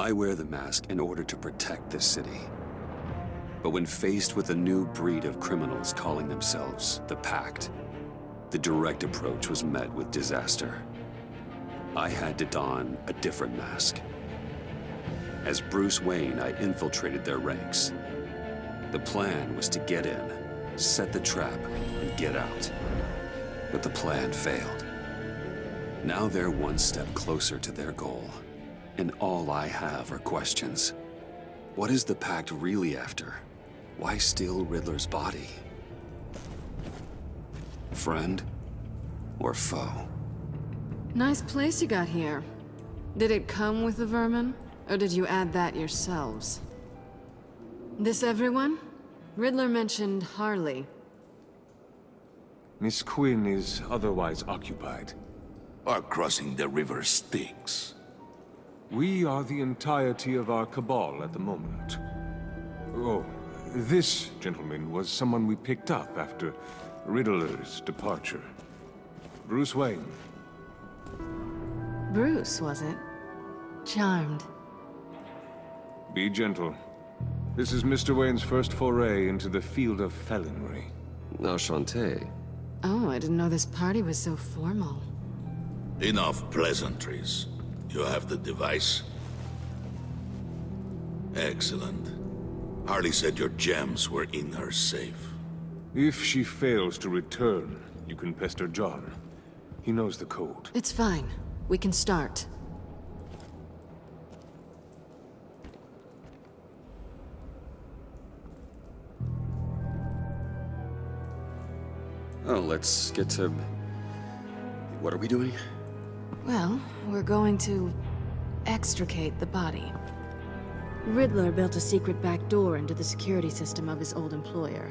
I wear the mask in order to protect this city. But when faced with a new breed of criminals calling themselves the Pact, the direct approach was met with disaster. I had to don a different mask. As Bruce Wayne, I infiltrated their ranks. The plan was to get in, set the trap, and get out. But the plan failed. Now they're one step closer to their goal, and all I have are questions. What is the Pact really after? Why steal Riddler's body? Friend or foe? Nice place you got here. Did it come with the vermin, or did you add that yourselves? This everyone? Riddler mentioned Harley. Miss Quinn is otherwise occupied. Are crossing the river Styx. We are the entirety of our cabal at the moment. Oh, this gentleman was someone we picked up after Riddler's departure. Bruce Wayne. Bruce, was it? Charmed. Be gentle. This is Mr. Wayne's first foray into the field of felonry. Enchanté. Oh, I didn't know this party was so formal. Enough pleasantries. You have the device? Excellent. Harley said your gems were in her safe. If she fails to return, you can pester John. He knows the code. It's fine. We can start. Oh, let's get to... What are we doing? Well, we're going to extricate the body. Riddler built a secret back door into the security system of his old employer.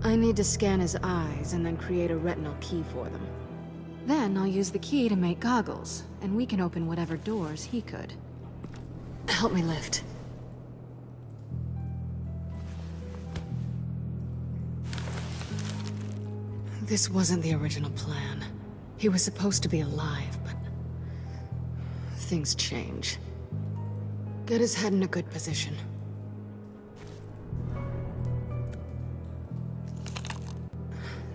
I need to scan his eyes and then create a retinal key for them. Then I'll use the key to make goggles, and we can open whatever doors he could. Help me lift. This wasn't the original plan. He was supposed to be alive, but things change. Get his head in a good position.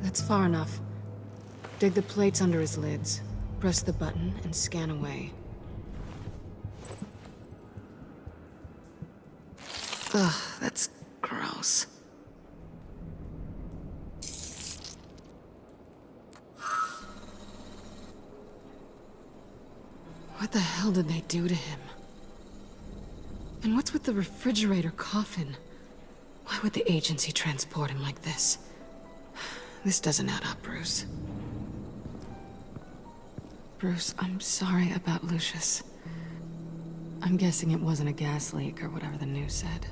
That's far enough. Dig the plates under his lids. Press the button and scan away. Ugh, that's gross. What the hell did they do to him? And what's with the refrigerator coffin? Why would the agency transport him like this? This doesn't add up, Bruce. Bruce, I'm sorry about Lucius. I'm guessing it wasn't a gas leak or whatever the news said.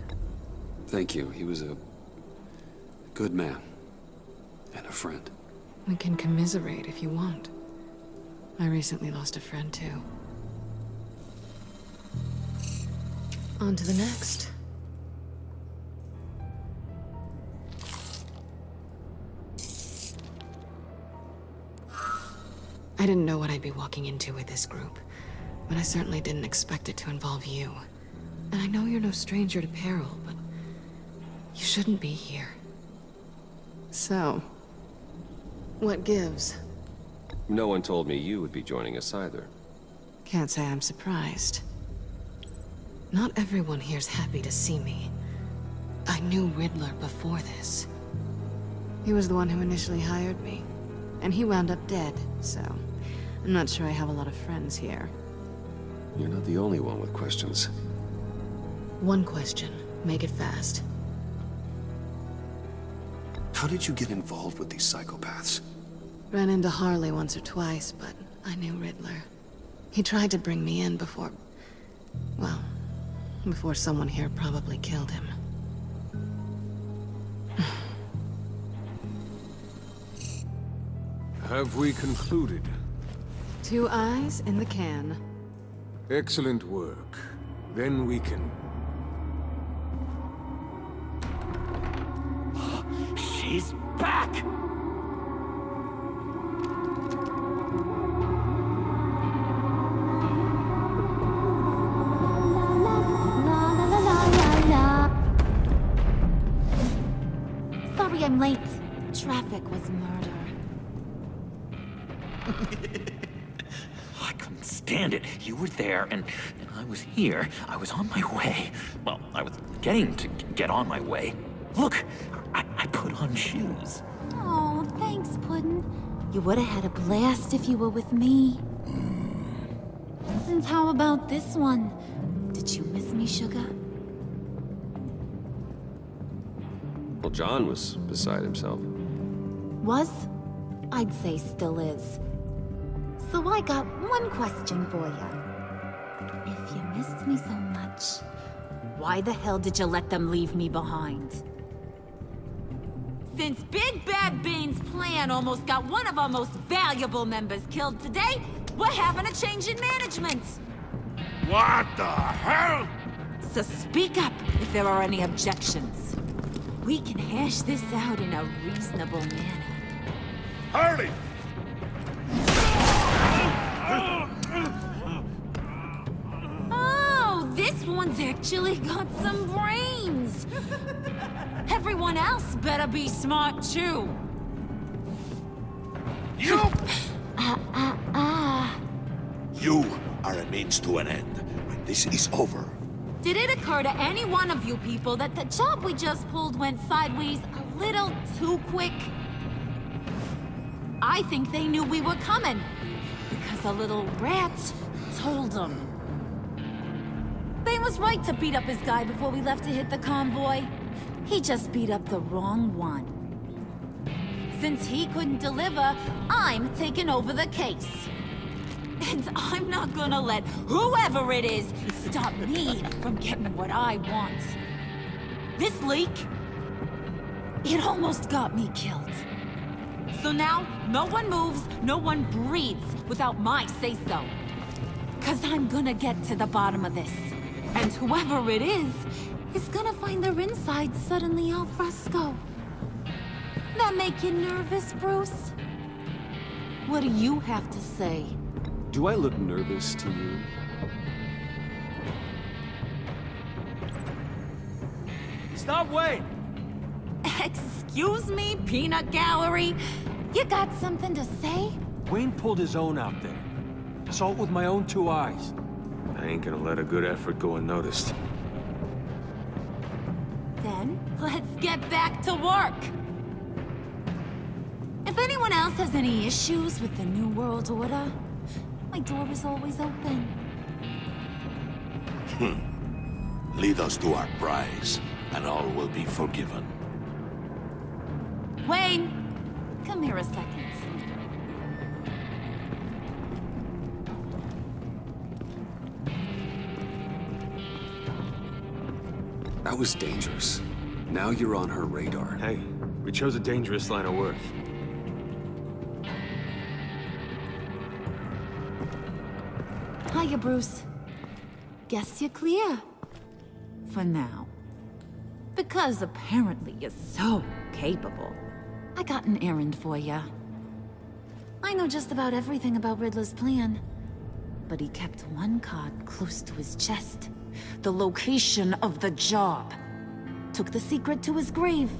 Thank you. He was a good man. And a friend. We can commiserate if you want. I recently lost a friend, too. On to the next. I didn't know what I'd be walking into with this group, but I certainly didn't expect it to involve you. And I know you're no stranger to peril, but you shouldn't be here. So, what gives? No one told me you would be joining us either. Can't say I'm surprised. Not everyone here's happy to see me. I knew Riddler before this. He was the one who initially hired me. And he wound up dead, so I'm not sure I have a lot of friends here. You're not the only one with questions. One question. Make it fast. How did you get involved with these psychopaths? Ran into Harley once or twice, but I knew Riddler. He tried to bring me in before... well, before someone here probably killed him. Have we concluded? 2 eyes in the can. Excellent work. Then we can... She's back! La la I'm late. Traffic was murder. I couldn't stand it. You were there, and I was here. I was on my way. Well, I was getting to get on my way. Look, I put on shoes. Oh, thanks, Puddin'. You would have had a blast if you were with me. And how about this one? Did you miss me, sugar? Well, John was beside himself. Was? I'd say still is. So I got one question for you. If you missed me so much, why the hell did you let them leave me behind? Since Big Bad Bane's plan almost got one of our most valuable members killed today, we're having a change in management. What the hell? So speak up if there are any objections. We can hash this out in a reasonable manner. Harley! Oh, this one's actually got some brains. Everyone else better be smart too. You! You are a means to an end. When this is over, Did it occur to any one of you people that the job we just pulled went sideways a little too quick? I think they knew we were coming, because a little rat told them. Bane was right to beat up his guy before we left to hit the convoy. He just beat up the wrong one. Since he couldn't deliver, I'm taking over the case. And I'm not gonna let whoever it is stop me from getting what I want. This leak, it almost got me killed. So now, no one moves, no one breathes without my say-so. 'Cause I'm gonna get to the bottom of this. And whoever it is gonna find their insides suddenly al fresco. That make you nervous, Bruce? What do you have to say? Do I look nervous to you? Stop, wait! Excuse me, peanut gallery? You got something to say? Wayne pulled his own out there. Saw it with my own two eyes. I ain't gonna let a good effort go unnoticed. Then, let's get back to work. If anyone else has any issues with the New World Order, my door is always open. lead us to our prize, and all will be forgiven. Wayne, come here a second. That was dangerous. Now you're on her radar. Hey, we chose a dangerous line of work. Hiya, Bruce. Guess you're clear. For now. Because apparently you're so capable. I got an errand for you. I know just about everything about Riddler's plan. But he kept one card close to his chest. The location of the job. Took the secret to his grave.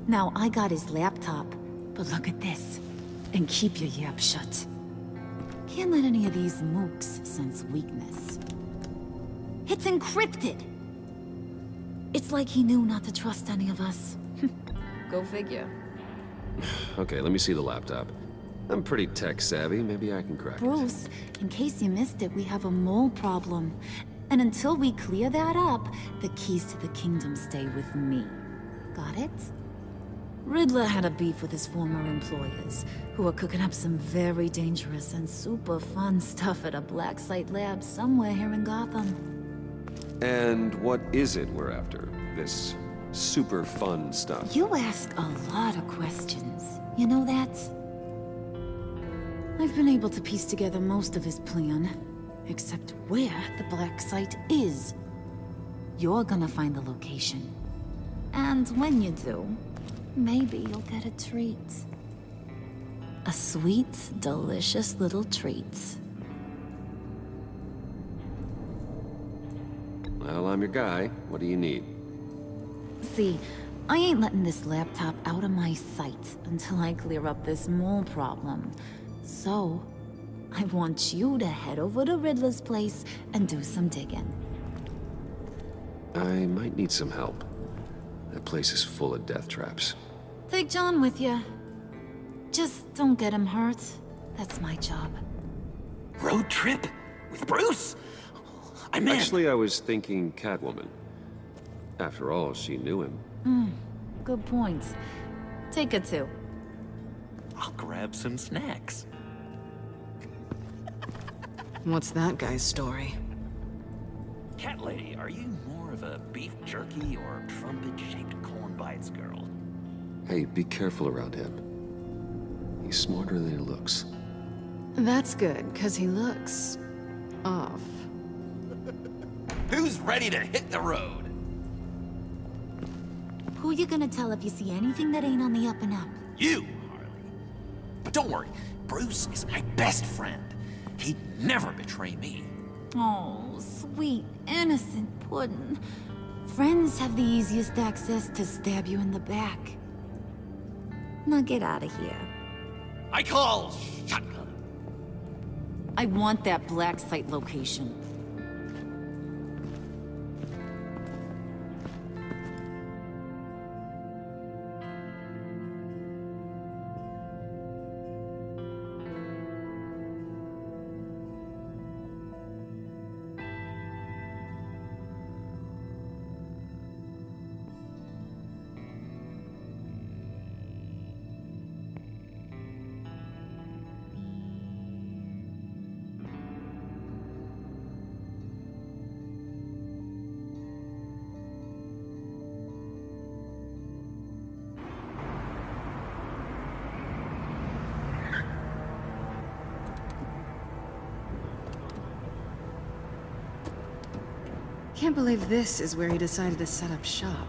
Now I got his laptop. But look at this. And keep your yap shut. Can't let any of these mooks sense weakness. It's encrypted! It's like he knew not to trust any of us. Go figure. Okay, let me see the laptop. I'm pretty tech savvy. Maybe I can crack it. Bruce, in case you missed it, we have a mole problem. And until we clear that up, the keys to the kingdom stay with me. Got it? Riddler had a beef with his former employers, who were cooking up some very dangerous and super fun stuff at a black site lab somewhere here in Gotham. And what is it we're after? This super fun stuff? You ask a lot of questions. You know that? I've been able to piece together most of his plan, except where the black site is. You're gonna find the location. And when you do, maybe you'll get a treat. A sweet, delicious little treat. Well, I'm your guy. What do you need? See, I ain't letting this laptop out of my sight until I clear up this mole problem. So, I want you to head over to Riddler's place and do some digging. I might need some help. That place is full of death traps. Take John with you. Just don't get him hurt. That's my job. Road trip? With Bruce? I'm in. Actually, I was thinking Catwoman. After all, she knew him. Good points. Take her too. I'll grab some snacks. What's that guy's story? Cat lady, are you more of a beef jerky or trumpet-shaped corn bites girl? Hey, be careful around him. He's smarter than he looks. That's good, because he looks... off. Who's ready to hit the road? Who you gonna tell if you see anything that ain't on the up and up? You, Harley. But don't worry, Bruce is my best friend. He'd never betray me. Oh, sweet, innocent puddin'. Friends have the easiest access to stab you in the back. Now get out of here. I call shotgun. I want that black site location. Can't believe this is where he decided to set up shop.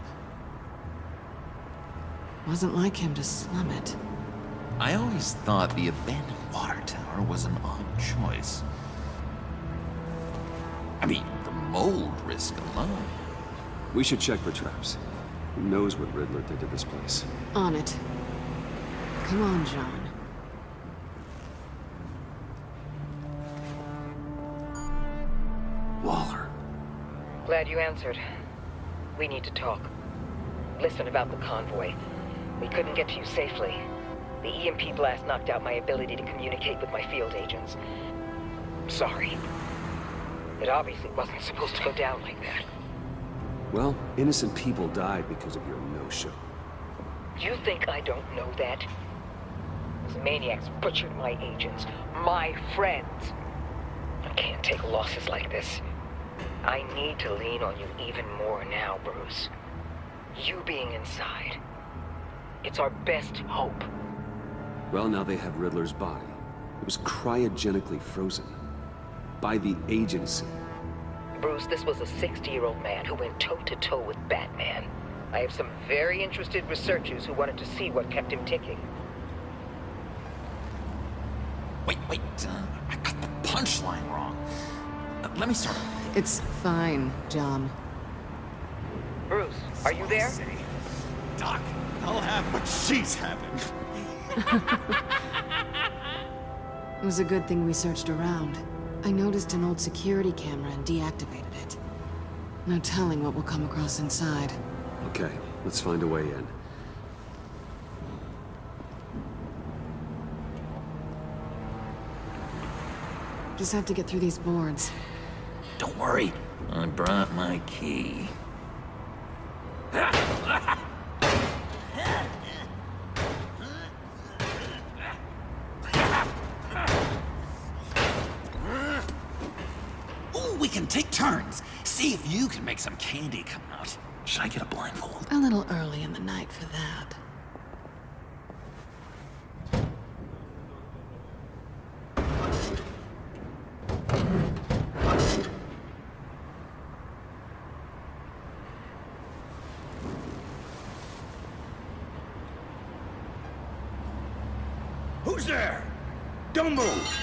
Wasn't like him to slum it. I always thought the abandoned water tower was an odd choice. I mean, the mold risk alone. We should check for traps. Who knows what Riddler did to this place? On it. Come on, John. Waller. Glad you answered. We need to talk. Listen about the convoy. We couldn't get to you safely. The EMP blast knocked out my ability to communicate with my field agents. Sorry. It obviously wasn't supposed to go down like that. Well, innocent people died because of your no-show. You think I don't know that? Those maniacs butchered my agents, my friends. I can't take losses like this. I need to lean on you even more now, Bruce. You being inside. It's our best hope. Well, now they have Riddler's body. It was cryogenically frozen. By the agency. Bruce, this was a 60-year-old man who went toe-to-toe with Batman. I have some very interested researchers who wanted to see what kept him ticking. Wait, I got the punchline wrong. Let me start over. It's fine, John. Bruce, are you there? Doc, I'll have what she's having. It was a good thing we searched around. I noticed an old security camera and deactivated it. No telling what we'll come across inside. Okay, let's find a way in. Just have to get through these boards. Don't worry, I brought my key. Ooh, we can take turns. See if you can make some candy come out. Should I get a blindfold? A little early in the night for that. Who's there? Don't move!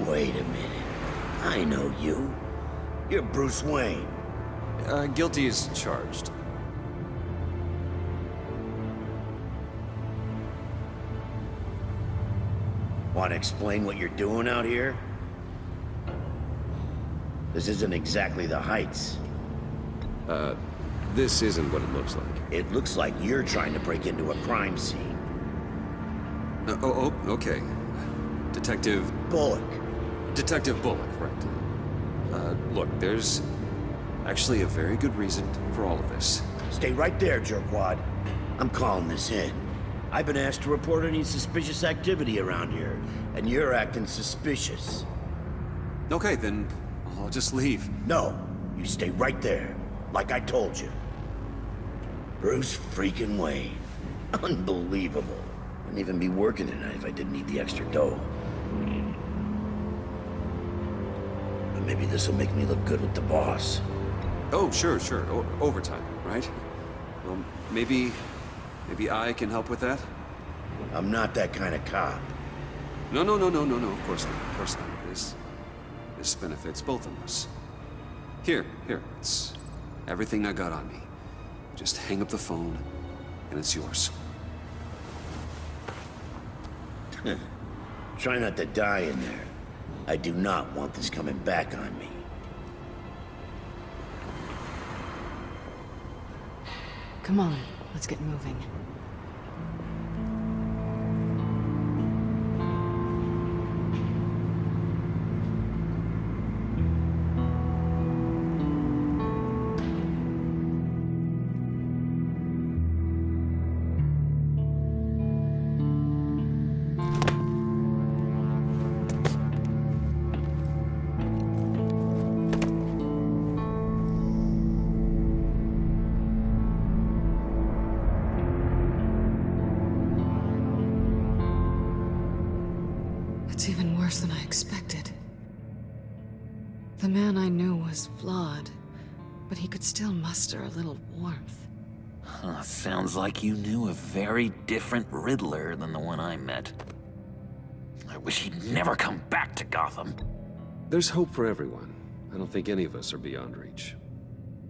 Wait a minute. I know you. You're Bruce Wayne. Guilty as charged. Want to explain what you're doing out here? This isn't exactly the Heights. This isn't what it looks like. It looks like you're trying to break into a crime scene. Okay. Detective Bullock. Bullock, right. Look, there's actually a very good reason for all of this. Stay right there, jerkwad. I'm calling this in. I've been asked to report any suspicious activity around here, and you're acting suspicious. Okay, then I'll just leave. No, you stay right there, like I told you. Bruce freaking Wayne. Unbelievable. Wouldn't even be working tonight if I didn't need the extra dough. But maybe this'll make me look good with the boss. Oh, sure. Overtime, right? Well, maybe I can help with that? I'm not that kind of cop. No, of course not. This benefits both of us. Here, it's everything I got on me. Just hang up the phone, and it's yours. Try not to die in there. I do not want this coming back on me. Come on, let's get moving. It's even worse than I expected. The man I knew was flawed, but he could still muster a little warmth. Sounds like you knew a very different Riddler than the one I met. I wish he'd never come back to Gotham. There's hope for everyone. I don't think any of us are beyond reach.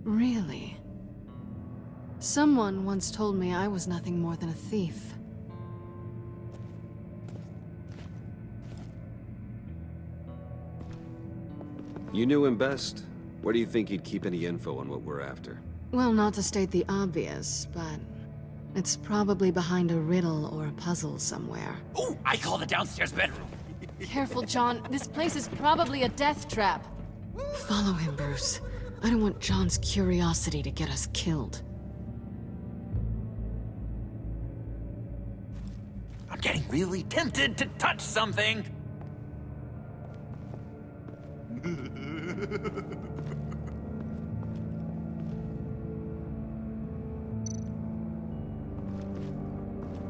Really? Someone once told me I was nothing more than a thief. You knew him best. Where do you think he'd keep any info on what we're after? Well, not to state the obvious, but it's probably behind a riddle or a puzzle somewhere. Oh, I call the downstairs bedroom. Careful, John. This place is probably a death trap. Follow him, Bruce. I don't want John's curiosity to get us killed. I'm getting really tempted to touch something.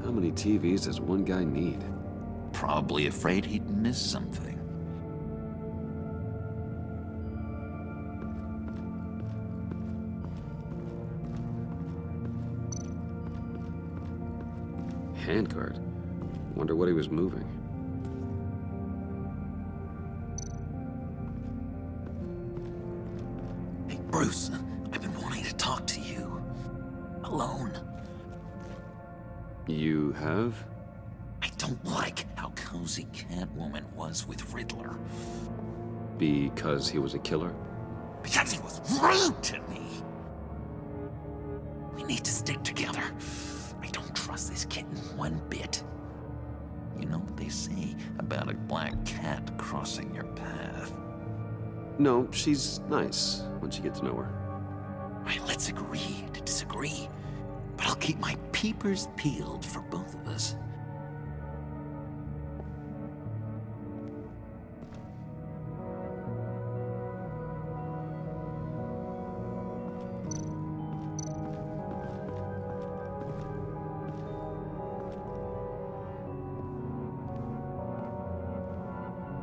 How many TVs does one guy need? Probably afraid he'd miss something. Handcart. Wonder what he was moving. Hey, Bruce, I've been wanting to talk to you. Alone. You have? I don't like how cozy Catwoman was with Riddler. Because he was a killer? Because he was rude to me. We need to stick together. I don't trust this kitten one bit. You know what they say about a black cat crossing your path? No, she's nice once you get to know her. Right, let's agree to disagree. But I'll keep my peepers peeled for both of us.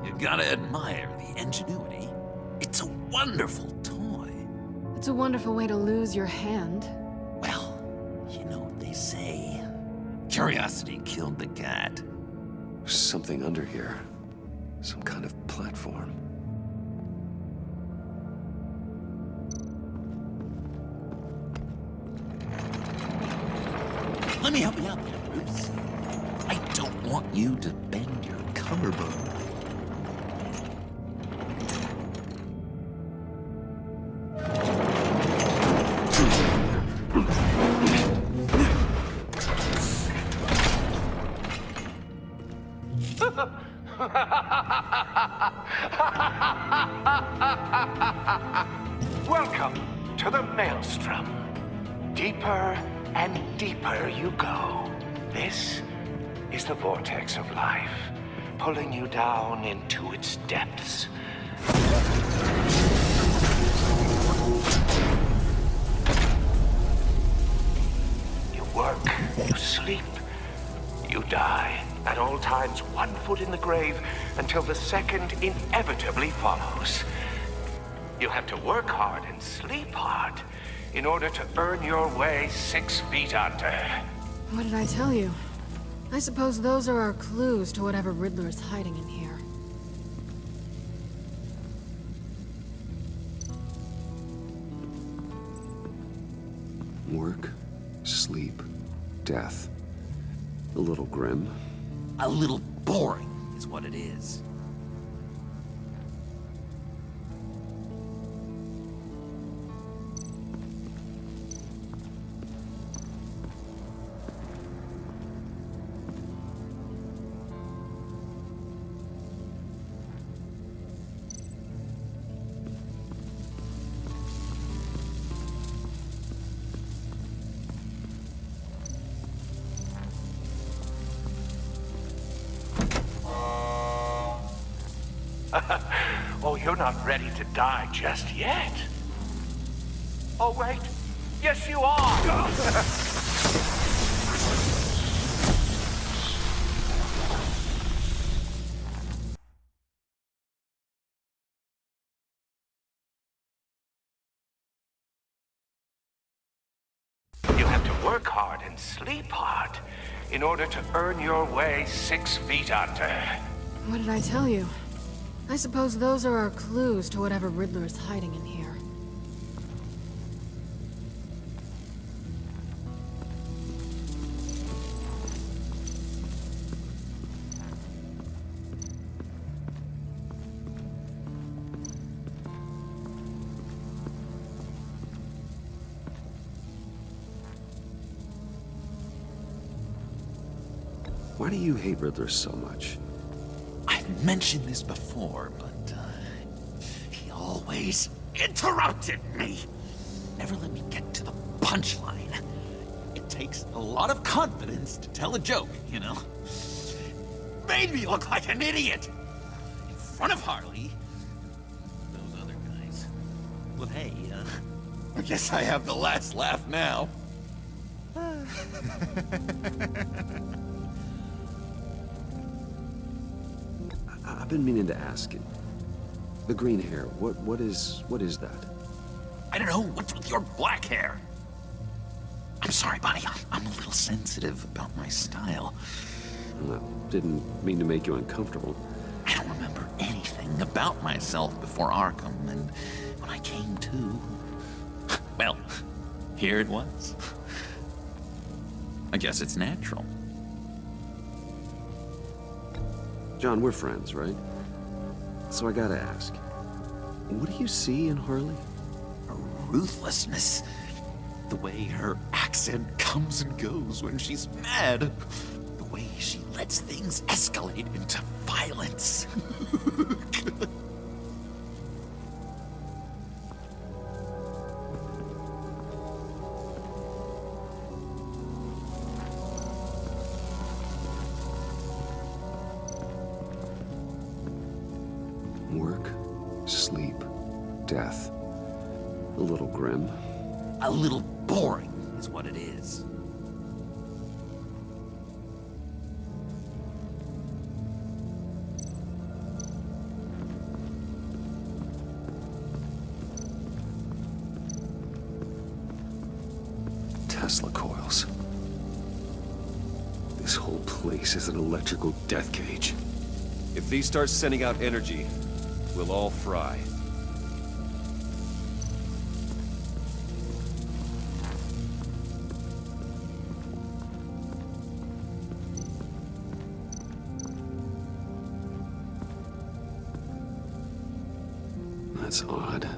You gotta admire the ingenuity. It's a wonderful toy. It's a wonderful way to lose your hand. Well, you know what they say. Curiosity killed the cat. There's something under here. Some kind of platform. Let me help you out there, Bruce. I don't want you to bend your collarbone. Welcome to the Maelstrom. Deeper and deeper you go. This is the vortex of life, pulling you down into its depths. You work, you sleep, you die. At all times, 1 foot in the grave until the second inevitably follows. You have to work hard and sleep hard in order to earn your way 6 feet under. What did I tell you? I suppose those are our clues to whatever Riddler is hiding in here. Work, sleep, death. A little grim. A little boring is what it is. Oh, you're not ready to die just yet. Oh, wait. Yes, you are. You have to work hard and sleep hard in order to earn your way 6 feet under. What did I tell you? I suppose those are our clues to whatever Riddler is hiding in here. Why do you hate Riddler so much? I've mentioned this before, but he always interrupted me. Never let me get to the punchline. It takes a lot of confidence to tell a joke, you know? Made me look like an idiot in front of Harley. Those other guys. Well, hey, I guess I have the last laugh now. I've been meaning to ask you. The green hair, what is that? I don't know, what's with your black hair? I'm sorry, buddy, I'm a little sensitive about my style. Well, didn't mean to make you uncomfortable. I don't remember anything about myself before Arkham, and when I came to, well, here it was. I guess it's natural. John, we're friends, right? So I gotta ask, what do you see in Harley? Her ruthlessness. The way her accent comes and goes when she's mad. The way she lets things escalate into violence. Work, sleep, death. A little grim. A little boring is what it is. Tesla coils. This whole place is an electrical death cage. If these start sending out energy, we'll all fry. That's odd.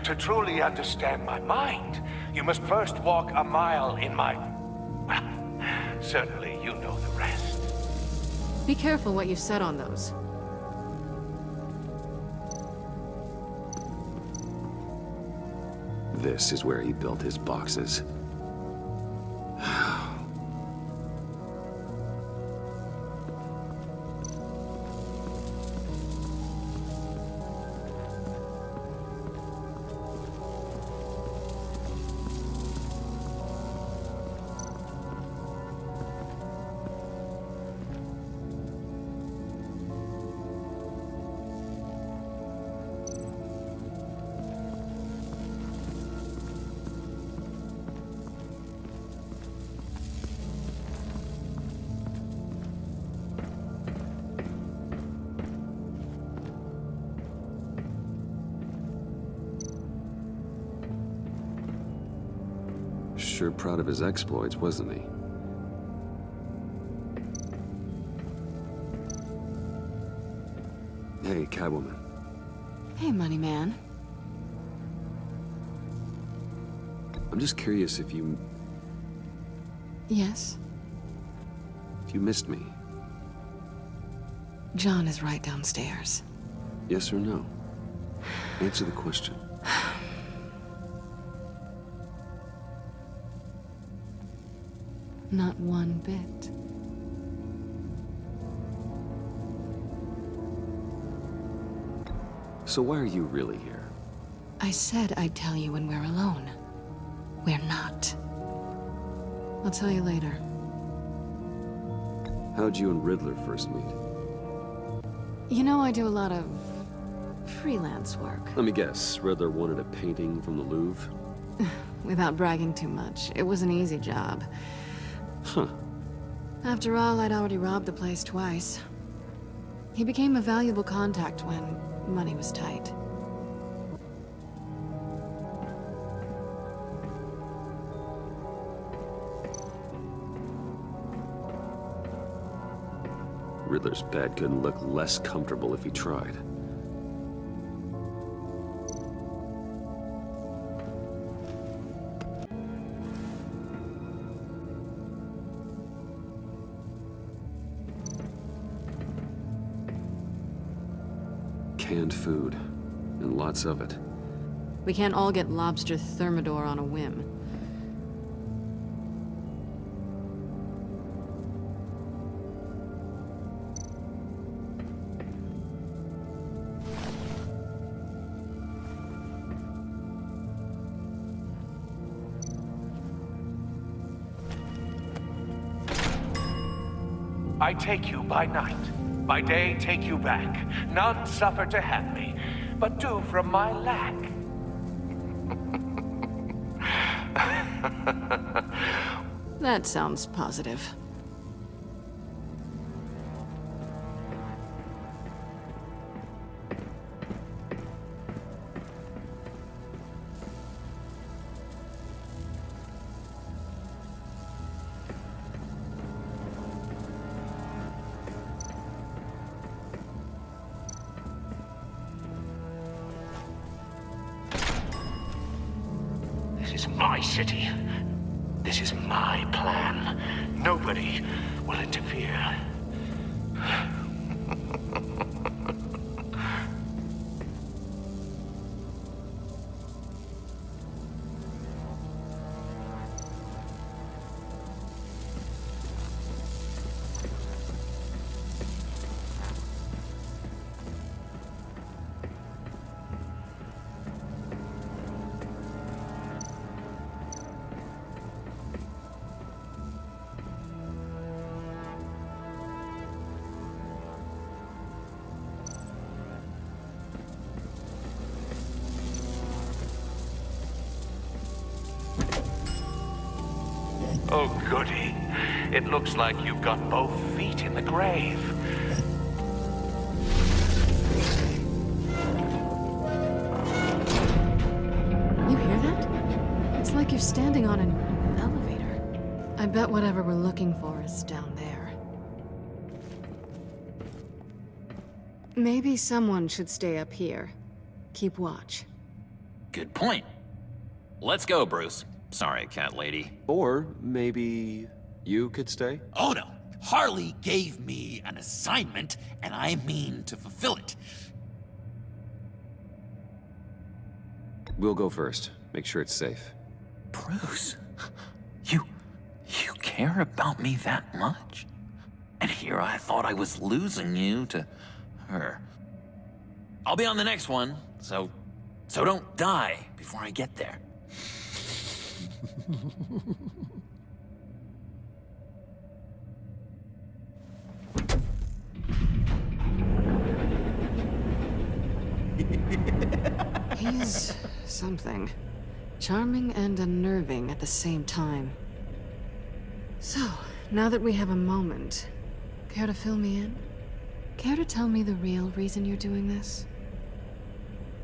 To truly understand my mind, you must first walk a mile in my... Well, certainly you know the rest. Be careful what you said on those. This is where he built his boxes. Sure proud of his exploits, wasn't he? Hey, Catwoman. Hey, money man. I'm just curious if you Yes? missed me. John is right downstairs. Yes or no? Answer the question. Not one bit. So why are you really here? I said I'd tell you when we're alone. We're not. I'll tell you later. How'd you and Riddler first meet? You know, I do a lot of freelance work. Let me guess, Riddler wanted a painting from the Louvre? Without bragging too much, it was an easy job. Huh. After all, I'd already robbed the place twice. He became a valuable contact when money was tight. Riddler's bed couldn't look less comfortable if he tried. Canned food, and lots of it. We can't all get lobster thermidor on a whim. I take you by night. By day, take you back. None suffer to have me, but do from my lack. That sounds positive. This is my city. This is my plan. Nobody will interfere. Oh, goody. It looks like you've got both feet in the grave. You hear that? It's like you're standing on an elevator. I bet whatever we're looking for is down there. Maybe someone should stay up here. Keep watch. Good point. Let's go, Bruce. Sorry, cat lady. Or maybe you could stay? Oh no! Harley gave me an assignment, and I mean to fulfill it. We'll go first. Make sure it's safe. Bruce, you care about me that much? And here I thought I was losing you to her. I'll be on the next one, so don't die before I get there. He's something. Charming and unnerving at the same time. So, now that we have a moment, care to fill me in? Care to tell me the real reason you're doing this?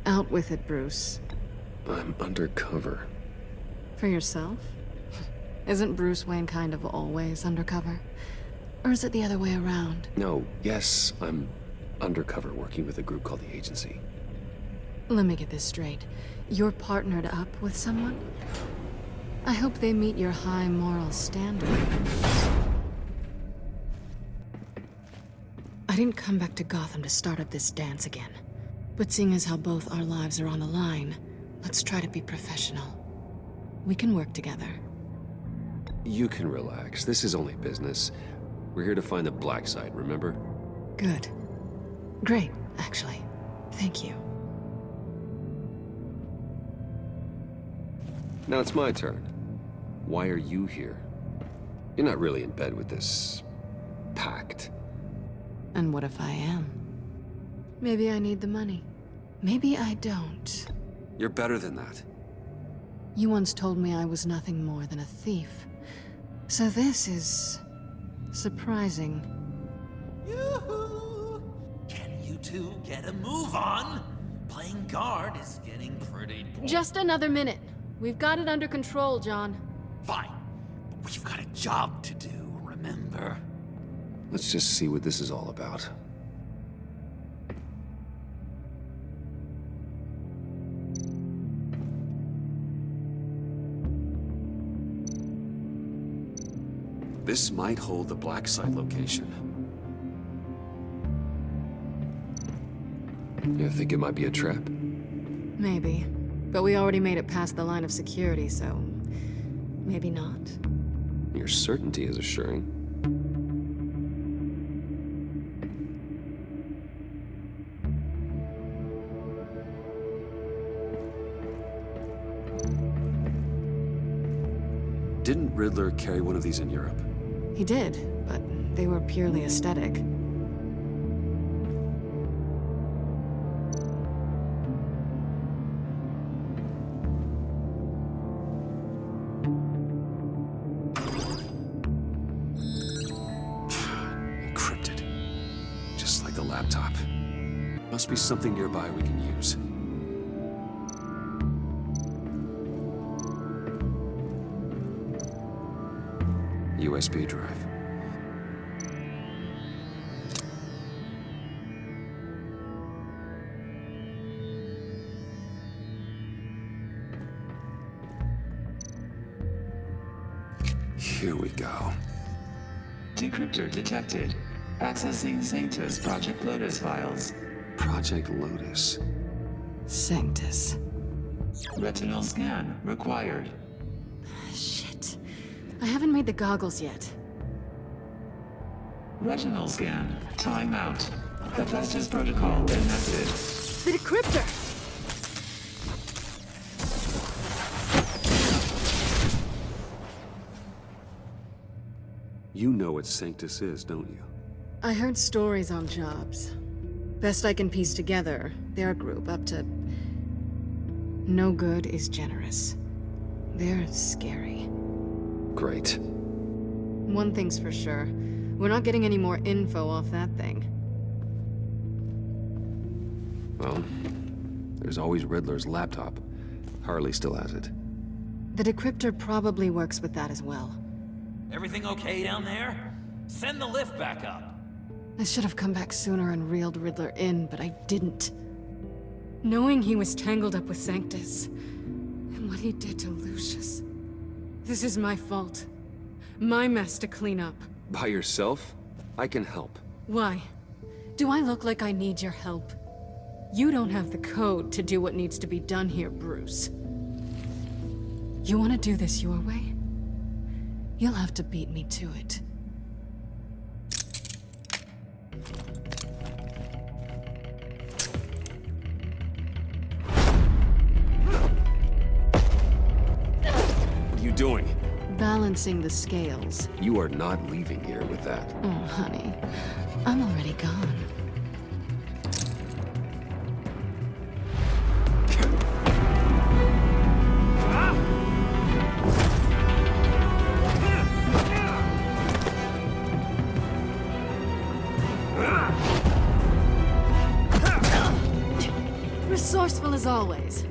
Out with it, Bruce. I'm undercover. For yourself? Isn't Bruce Wayne kind of always undercover? Or is it the other way around? No, yes, I'm undercover working with a group called the Agency. Let me get this straight. You're partnered up with someone? I hope they meet your high moral standards. I didn't come back to Gotham to start up this dance again. But seeing as how both our lives are on the line, let's try to be professional. We can work together. You can relax. This is only business. We're here to find the black site, remember? Good. Great, actually. Thank you. Now it's my turn. Why are you here? You're not really in bed with this pact. And what if I am? Maybe I need the money. Maybe I don't. You're better than that. You once told me I was nothing more than a thief. So this is surprising. Yoo-hoo! Can you two get a move on? Playing guard is getting pretty boring. Just another minute. We've got it under control, John. Fine, but we've got a job to do, remember? Let's just see what this is all about. This might hold the black site location. You think it might be a trap? Maybe. But we already made it past the line of security, so maybe not. Your certainty is assuring. Didn't Riddler carry one of these in Europe? He did, but they were purely aesthetic. Encrypted. Just like the laptop. Must be something nearby we can use. USB drive. Here we go. Decryptor detected. Accessing Sanctus Project Lotus files. Project Lotus. Sanctus. Retinal scan required. Shit. I haven't made the goggles yet. Retinal scan. Timeout. Hephaestus protocol enacted. The decryptor! You know what Sanctus is, don't you? I heard stories on jobs. Best I can piece together, their group up to... No good is generous. They're scary. Great. One thing's for sure. We're not getting any more info off that thing. Well, there's always Riddler's laptop. Harley still has it. The decryptor probably works with that as well. Everything okay down there? Send the lift back up. I should have come back sooner and reeled Riddler in, but I didn't. Knowing he was tangled up with Sanctus, and what he did to Lucius. This is my fault. My mess to clean up. By yourself? I can help. Why? Do I look like I need your help? You don't have the code to do what needs to be done here, Bruce. You want to do this your way? You'll have to beat me to it. What are you doing? Balancing the scales. You are not leaving here with that. Oh, honey. I'm already gone. Resourceful as always.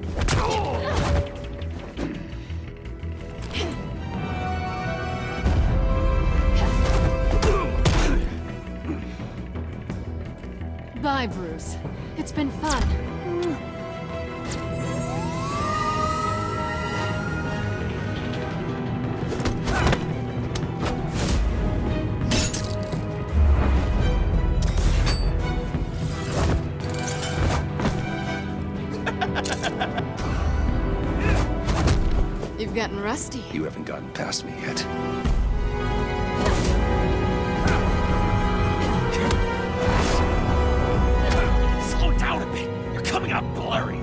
Bye, Bruce. It's been fun. You've gotten rusty. You haven't gotten past me yet. Slow down a bit. You're coming out blurry.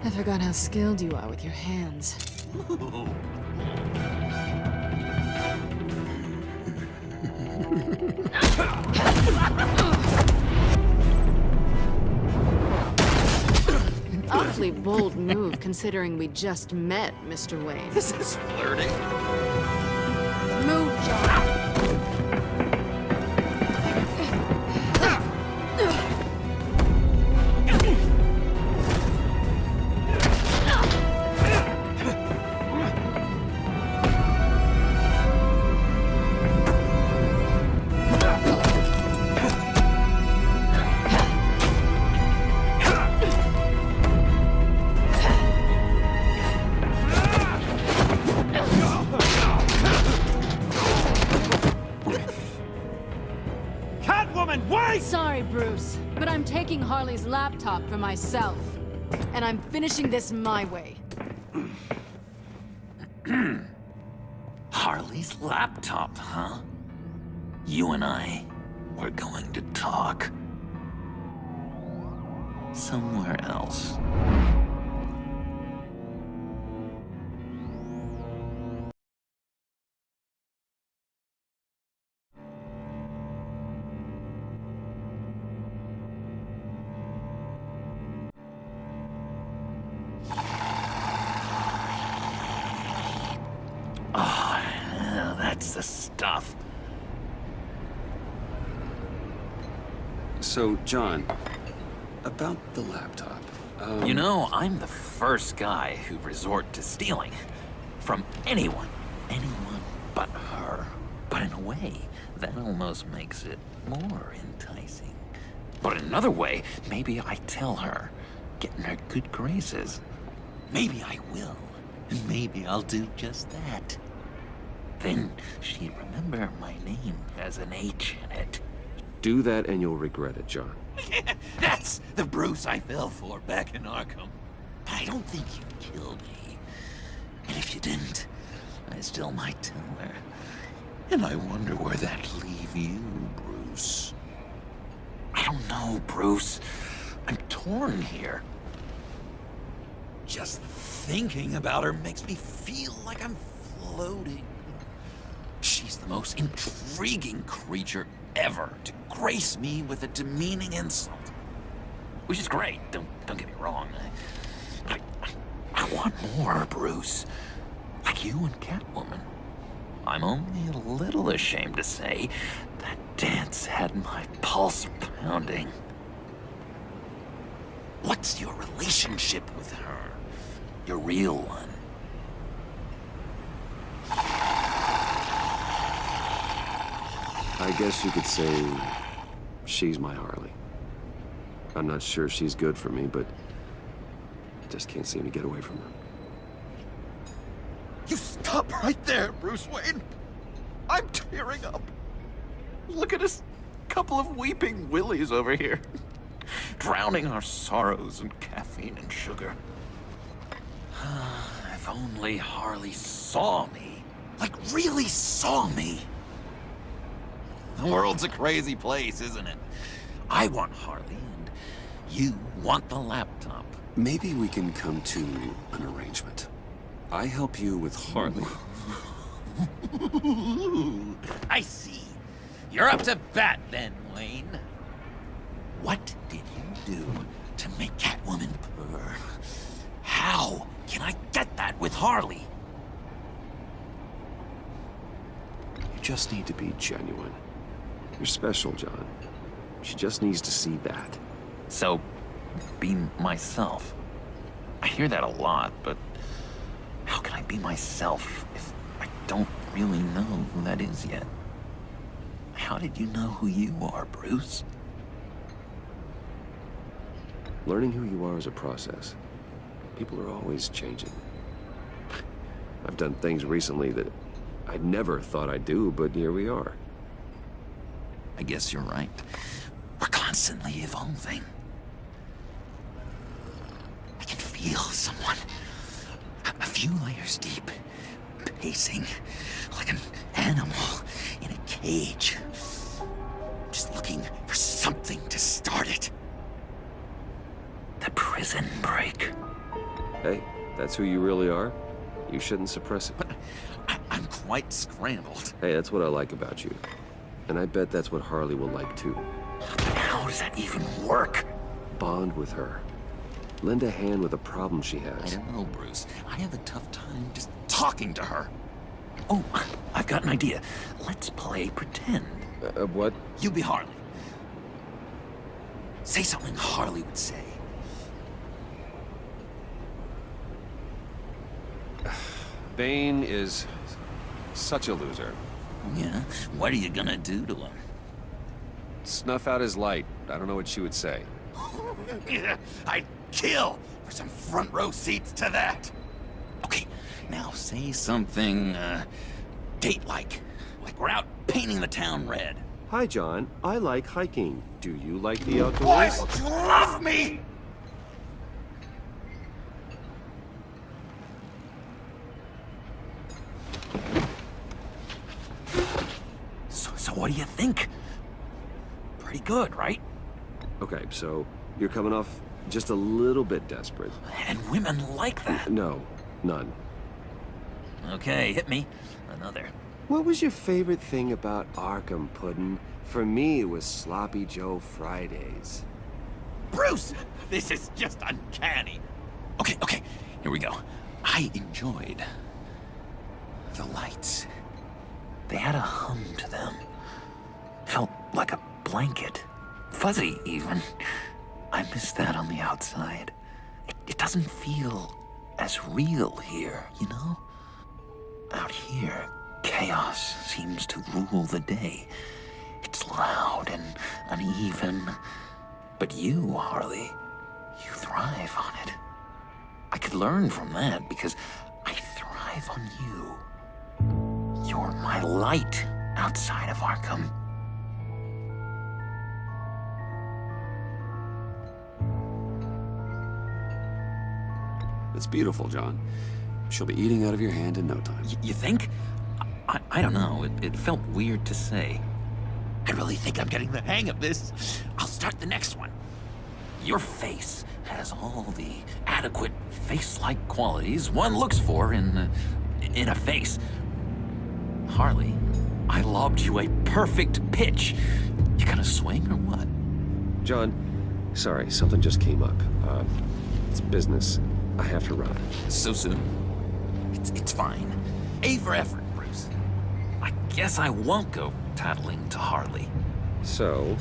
I forgot how skilled you are with your hands. An awfully bold move, considering we just met, Mr. Wayne. This is flirting. Move, John! Sorry, Bruce, but I'm taking Harley's laptop for myself. And I'm finishing this my way. Harley's laptop, huh? You and I, we're going to talk. Somewhere else. That's the stuff. So, John, about the laptop. You know, I'm the first guy who'd resort to stealing. From anyone. Anyone but her. But in a way, that almost makes it more enticing. But in another way, maybe I tell her, get in her good graces. Maybe I will. And maybe I'll do just that. Then she'd remember my name has an H in it. Do that and you'll regret it, John. That's the Bruce I fell for back in Arkham. I don't think you'd kill me. And if you didn't, I still might tell her. And I wonder where that'd leave you, Bruce. I don't know, Bruce. I'm torn here. Just thinking about her makes me feel like I'm imploding. She's the most intriguing creature ever to grace me with a demeaning insult. Which is great, don't get me wrong. I want more, Bruce. Like you and Catwoman. I'm only a little ashamed to say that dance had my pulse pounding. What's your relationship with her? Your real one? I guess you could say she's my Harley. I'm not sure she's good for me, but I just can't seem to get away from her. You stop right there, Bruce Wayne. I'm tearing up. Look at us, couple of weeping willies over here. Drowning our sorrows in caffeine and sugar. If only Harley saw me. Like, really saw me. The world's a crazy place, isn't it? I want Harley, and you want the laptop. Maybe we can come to an arrangement. I help you with Harley. I see. You're up to bat then, Wayne. What did you do to make Catwoman purr? How can I get that with Harley? You just need to be genuine. You're special, John. She just needs to see that. So, be myself. I hear that a lot, but how can I be myself if I don't really know who that is yet? How did you know who you are, Bruce? Learning who you are is a process. People are always changing. I've done things recently that I never thought I'd do, but here we are. I guess you're right. We're constantly evolving. I can feel someone a few layers deep, pacing like an animal in a cage, just looking for something to start it. The prison break. Hey, that's who you really are. You shouldn't suppress it. But I'm quite scrambled. Hey, that's what I like about you. And I bet that's what Harley will like too. But how does that even work? Bond with her. Lend a hand with a problem she I has. don't know, Bruce. I have a tough time just talking to her. Oh, I've got an idea. Let's play pretend. What? You be Harley. Say something Harley would say. Bane is such a loser. Yeah? What are you gonna do to him? Snuff out his light. I don't know what she would say. I'd kill for some front row seats to that. Okay, now say something, date-like. Like we're out painting the town red. Hi, John. I like hiking. Do you like the outdoors? Boy, you love me! So what do you think? Pretty good, right? Okay, so you're coming off just a little bit desperate. And women like that. No, none. Okay, hit me. Another. What was your favorite thing about Arkham, Puddin'? For me, it was Sloppy Joe Fridays. Bruce! This is just uncanny. Okay, here we go. I enjoyed the lights. They had a hum to them. Felt like a blanket. Fuzzy, even. I miss that on the outside. It doesn't feel as real here, you know? Out here, chaos seems to rule the day. It's loud and uneven. But you, Harley, you thrive on it. I could learn from that because I thrive on you. You're my light outside of Arkham. It's beautiful, John. She'll be eating out of your hand in no time. You think? I don't know. It felt weird to say. I really think I'm getting the hang of this. I'll start the next one. Your face has all the adequate face-like qualities one looks for in in a face. Harley, I lobbed you a perfect pitch. You gonna swing or what? John, sorry, something just came up. It's business. I have to run. So soon? It's fine. A for effort, Bruce. I guess I won't go tattling to Harley. So,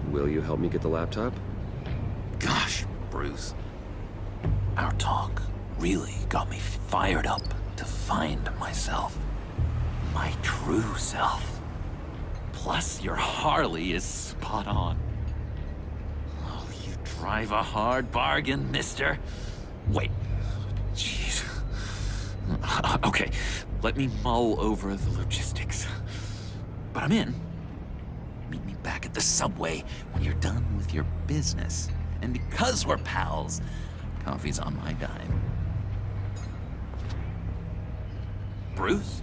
will you help me get the laptop? Gosh, Bruce. Our talk really got me fired up to find myself. My true self. Plus, your Harley is spot on. Oh, you drive a hard bargain, mister. Wait. Jeez. Okay, let me mull over the logistics. But I'm in. Meet me back at the subway when you're done with your business. And because we're pals, coffee's on my dime. Bruce?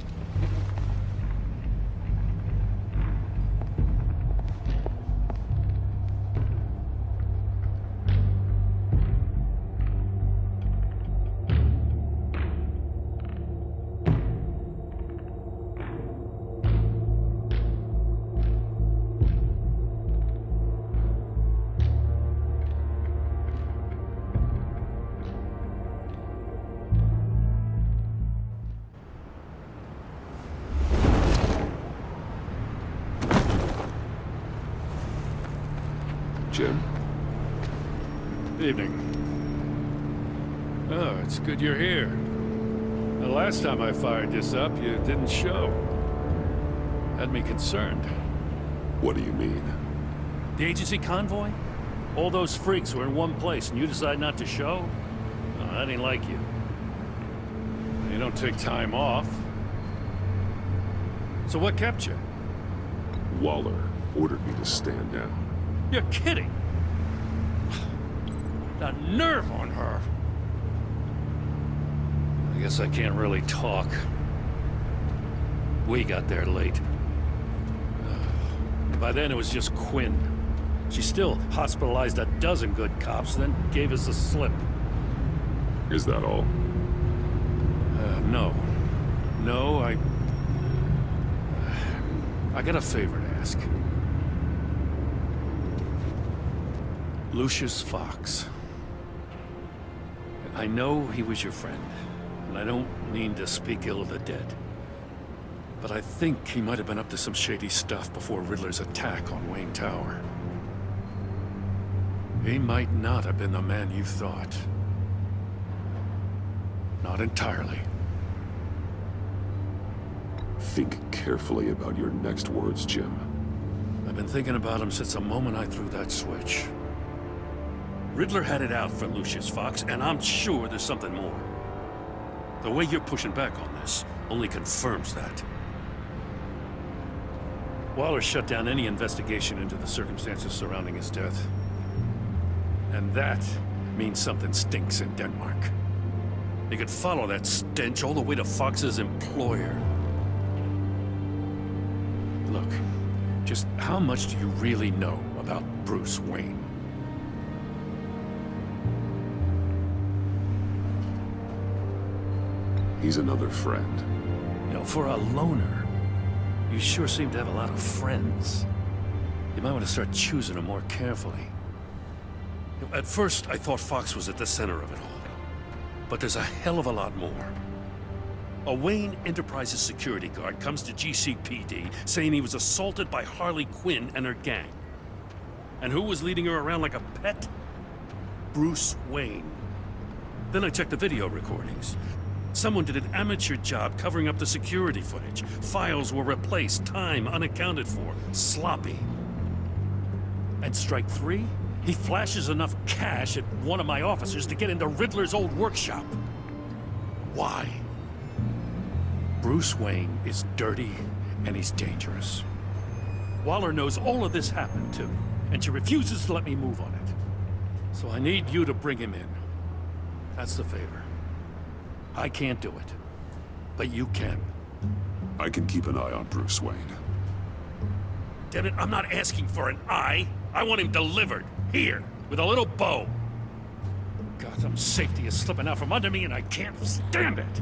Jim? Evening. Oh, it's good you're here. The last time I fired this up, you didn't show. Had me concerned. What do you mean? The agency convoy? All those freaks were in one place and you decide not to show? Oh, that ain't like you. You don't take time off. So what kept you? Waller ordered me to stand down. You're kidding! The nerve on her! I guess I can't really talk. We got there late. By then it was just Quinn. She still hospitalized a dozen good cops, then gave us the slip. Is that all? No. No, I got a favor to ask. Lucius Fox. I know he was your friend, and I don't mean to speak ill of the dead. But I think he might have been up to some shady stuff before Riddler's attack on Wayne Tower. He might not have been the man you thought. Not entirely. Think carefully about your next words, Jim. I've been thinking about him since the moment I threw that switch. Riddler had it out for Lucius Fox, and I'm sure there's something more. The way you're pushing back on this only confirms that. Waller shut down any investigation into the circumstances surrounding his death. And that means something stinks in Denmark. You could follow that stench all the way to Fox's employer. Look, just how much do you really know about Bruce Wayne? He's another friend. You know, for a loner, you sure seem to have a lot of friends. You might want to start choosing them more carefully. You know, at first, I thought Fox was at the center of it all. But there's a hell of a lot more. A Wayne Enterprises security guard comes to GCPD saying he was assaulted by Harley Quinn and her gang. And who was leading her around like a pet? Bruce Wayne. Then I checked the video recordings. Someone did an amateur job covering up the security footage. Files were replaced, time unaccounted for, sloppy. And strike three? He flashes enough cash at one of my officers to get into Riddler's old workshop. Why? Bruce Wayne is dirty and he's dangerous. Waller knows all of this happened too, and she refuses to let me move on it. So I need you to bring him in. That's the favor. I can't do it, but you can. I can keep an eye on Bruce Wayne. Damn it, I'm not asking for an eye. I want him delivered, here, with a little bow. Gotham's safety is slipping out from under me and I can't stand it.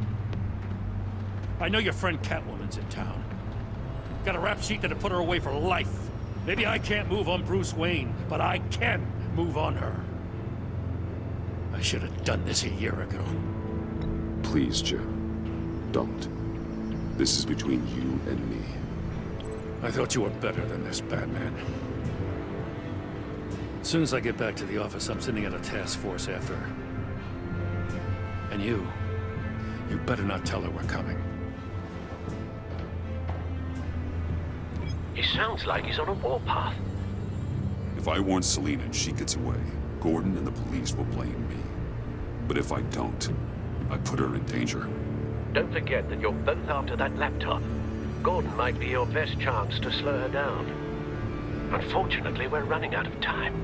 I know your friend Catwoman's in town. Got a rap sheet that'll put her away for life. Maybe I can't move on Bruce Wayne, but I can move on her. I should have done this a year ago. Please, Jim. Don't. This is between you and me. I thought you were better than this, Batman. As soon as I get back to the office, I'm sending out a task force after her. And you better not tell her we're coming. He sounds like he's on a warpath. If I warn Selina and she gets away, Gordon and the police will blame me. But if I don't, I put her in danger. Don't forget that you're both after that laptop. Gordon might be your best chance to slow her down. Unfortunately, we're running out of time.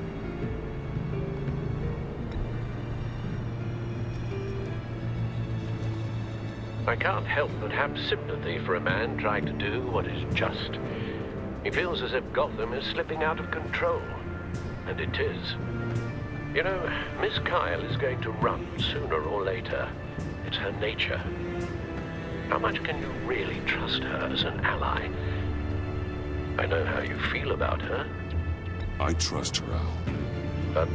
I can't help but have sympathy for a man trying to do what is just. He feels as if Gotham is slipping out of control. And it is. You know, Miss Kyle is going to run sooner or later. It's her nature. How much can you really trust her as an ally? I know how you feel about her. I trust her, Al. But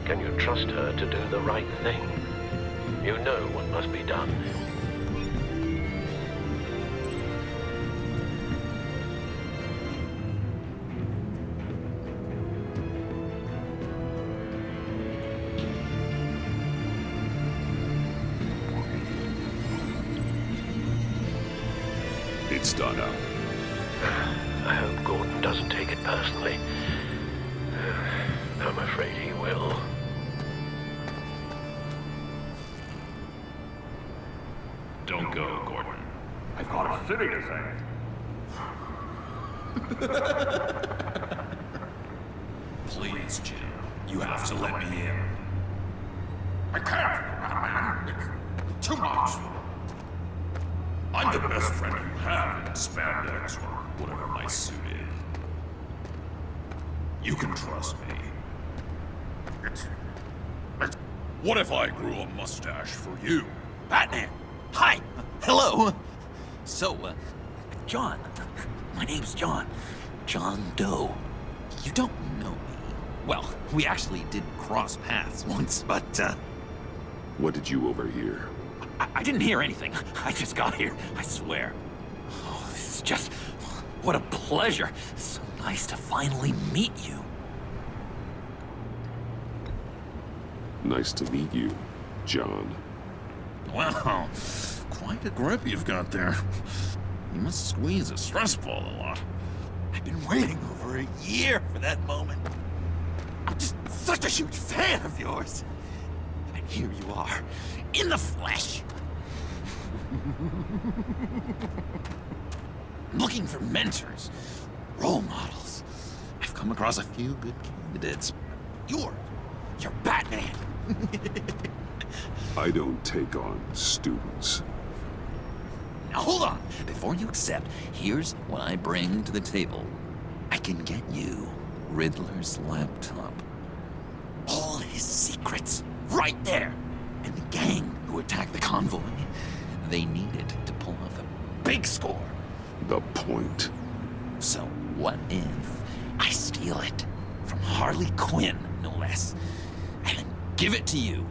can you trust her to do the right thing? You know what must be done. It's done, Al. I hope Gordon doesn't take it personally. I'm afraid he will. Don't go, Gordon. I've got a city to save. Please, Jim. You have to let me in. I can't, Batman. It's too much. I'm the best friend you have in spandex or whatever my suit is. You can trust me. What if I grew a mustache for you? Batman! Hi! Hello! So, John. My name's John. John Doe. You don't know me. Well, we actually did cross paths once, but, What did you overhear? I didn't hear anything. I just got here, I swear. Oh, this is just... what a pleasure. So nice to finally meet you. Nice to meet you, John. Wow, quite a grip you've got there. You must squeeze a stress ball a lot. I've been waiting over a year for that moment. I'm just such a huge fan of yours. And here you are, in the flesh. Looking for mentors, role models. I've come across a few good candidates. You're Batman. I don't take on students. Now hold on. Before you accept, here's what I bring to the table. I can get you Riddler's laptop. All his secrets, right there. And the gang who attacked the convoy, they needed to pull off a big score. The point. So what if I steal it from Harley Quinn, no less, and then give it to you?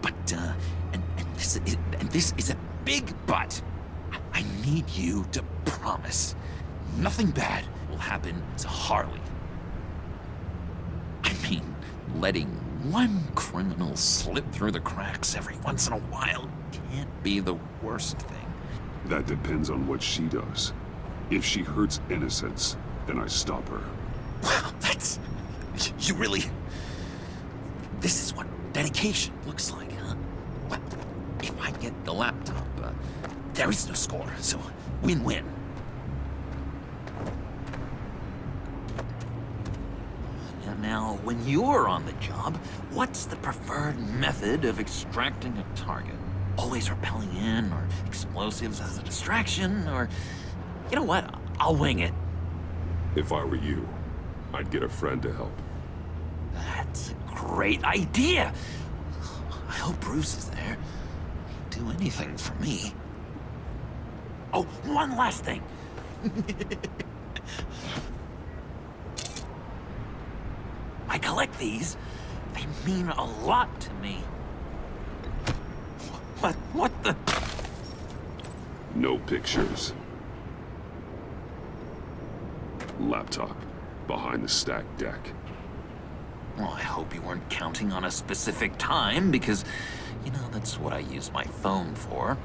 But, and this is a big but. I need you to promise nothing bad will happen to Harley. I mean, letting one criminal slip through the cracks every once in a while can't be the worst thing. That depends on what she does. If she hurts innocents, then I stop her. Wow, that's... You really... This is what dedication looks like, huh? Well, if I get the laptop, there is no score, so win-win. Now, when you're on the job, what's the preferred method of extracting a target? Always rappelling in, or explosives as a distraction, or... You know what? I'll wing it. If I were you, I'd get a friend to help. That's a great idea! I hope Bruce is there. He'd do anything for me. Oh, one last thing. I collect these. They mean a lot to me. What the? No pictures. Laptop behind the stacked deck. Well, I hope you weren't counting on a specific time, because, you know, that's what I use my phone for.